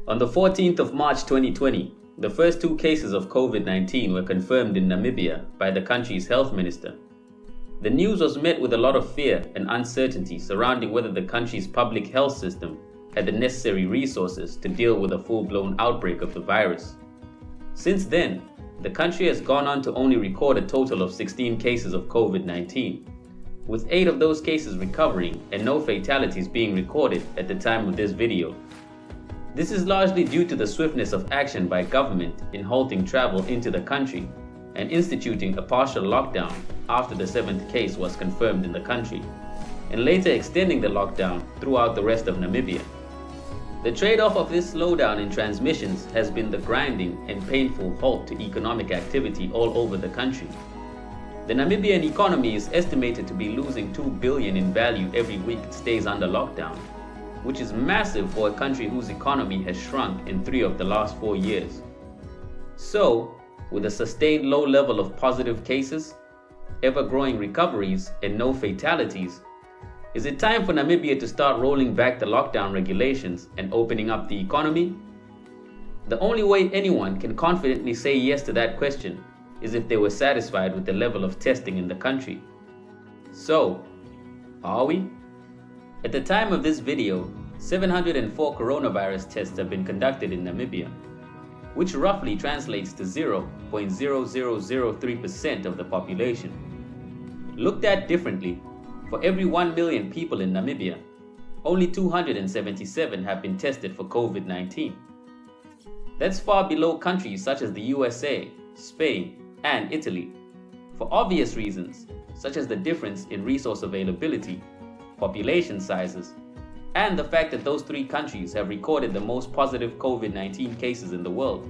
On the 14th of March 2020, the first 2 cases of COVID-19 were confirmed in Namibia by the country's health minister. The news was met with a lot of fear and uncertainty surrounding whether the country's public health system had the necessary resources to deal with a full-blown outbreak of the virus. Since then, the country has gone on to only record a total of 16 cases of COVID-19, with 8 of those cases recovering and no fatalities being recorded at the time of this video. This is largely due to the swiftness of action by government in halting travel into the country and instituting a partial lockdown after the 7th case was confirmed in the country, and later extending the lockdown throughout the rest of Namibia. The trade-off of this slowdown in transmissions has been the grinding and painful halt to economic activity all over the country. The Namibian economy is estimated to be losing $2 billion in value every week it stays under lockdown, which is massive for a country whose economy has shrunk in 3 of the last 4 years. So, with a sustained low level of positive cases, ever-growing recoveries, and no fatalities, is it time for Namibia to start rolling back the lockdown regulations and opening up the economy? The only way anyone can confidently say yes to that question is if they were satisfied with the level of testing in the country. So, are we? At the time of this video, 704 coronavirus tests have been conducted in Namibia, which roughly translates to 0.0003% of the population. Looked at differently, for every 1 million people in Namibia, only 277 have been tested for COVID-19. That's far below countries such as the USA, Spain, and Italy, for obvious reasons, such as the difference in resource availability, population sizes, and the fact that those 3 countries have recorded the most positive COVID-19 cases in the world.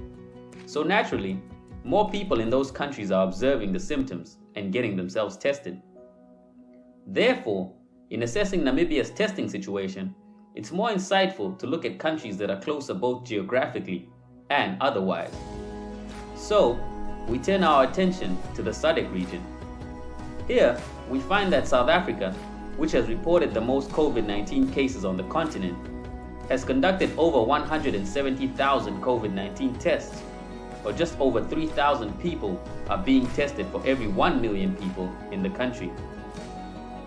So naturally, more people in those countries are observing the symptoms and getting themselves tested. Therefore, in assessing Namibia's testing situation, it's more insightful to look at countries that are closer both geographically and otherwise. So, we turn our attention to the SADC region. Here, we find that South Africa, which has reported the most COVID-19 cases on the continent, has conducted over 170,000 COVID-19 tests, or just over 3,000 people are being tested for every 1 million people in the country.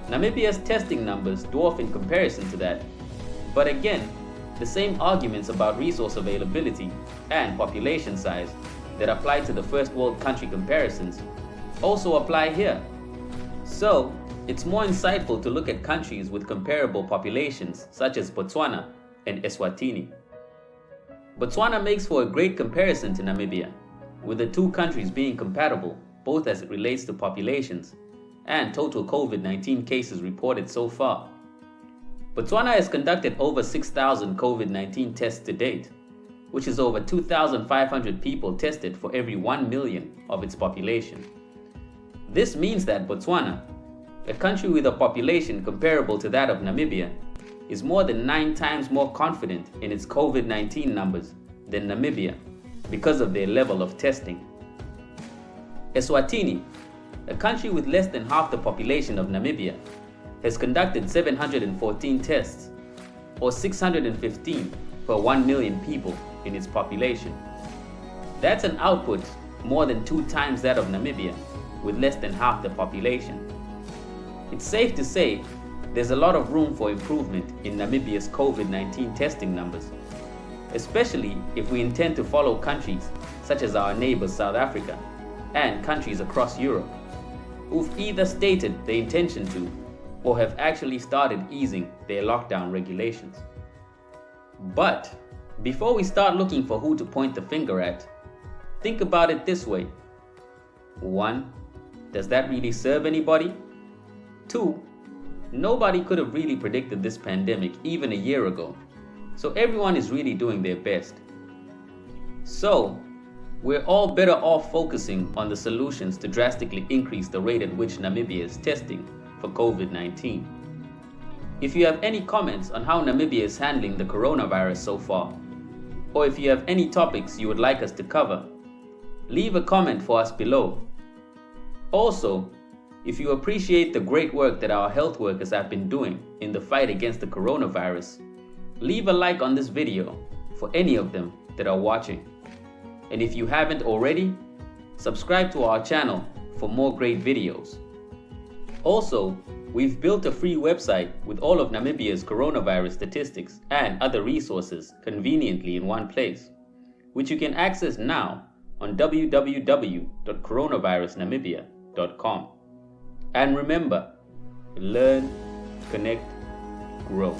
Namibia's testing numbers dwarf in comparison to that, but again, the same arguments about resource availability and population size that apply to the first world country comparisons also apply here. So, it's more insightful to look at countries with comparable populations such as Botswana and Eswatini. Botswana makes for a great comparison to Namibia, with the 2 countries being compatible both as it relates to populations and total COVID-19 cases reported so far. Botswana has conducted over 6,000 COVID-19 tests to date, which is over 2,500 people tested for every 1 million of its population. This means that Botswana, a country with a population comparable to that of Namibia, is more than 9 times more confident in its COVID-19 numbers than Namibia because of their level of testing. Eswatini, a country with less than half the population of Namibia, has conducted 714 tests, or 615 per 1 million people in its population. That's an output more than 2 times that of Namibia, with less than half the population. It's safe to say there's a lot of room for improvement in Namibia's COVID-19 testing numbers, especially if we intend to follow countries such as our neighbors South Africa and countries across Europe, who've either stated their intention to or have actually started easing their lockdown regulations. But before we start looking for who to point the finger at, think about it this way. 1. Does that really serve anybody? 2. Nobody could have really predicted this pandemic even a year ago, so everyone is really doing their best. So, we're all better off focusing on the solutions to drastically increase the rate at which Namibia is testing for COVID-19. If you have any comments on how Namibia is handling the coronavirus so far, or if you have any topics you would like us to cover, leave a comment for us below. Also, if you appreciate the great work that our health workers have been doing in the fight against the coronavirus, leave a like on this video for any of them that are watching. And if you haven't already, subscribe to our channel for more great videos. Also, we've built a free website with all of Namibia's coronavirus statistics and other resources conveniently in one place, which you can access now on www.coronavirusnamibia.com. And remember, learn, connect, grow.